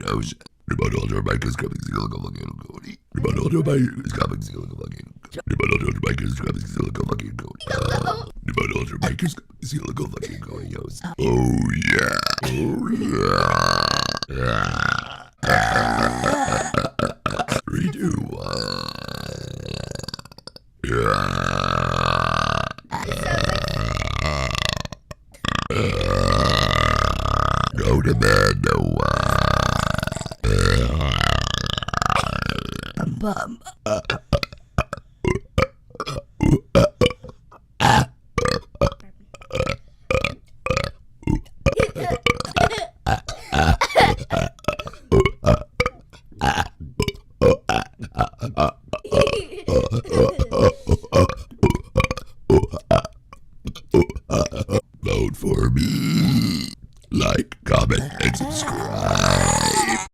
knows. The Ultra Bike is coming Silicon fucking Cody. The Ultra Bike is coming Silicon fucking The Ultra Bike is coming Silicon fucking Cody. The Ultra Bike is coming Silicon fucking Cody. Oh yeah. Oh yeah. 3, 2, 1. Go to bed, Noah. Bum. Vote for me. Like, comment, and subscribe.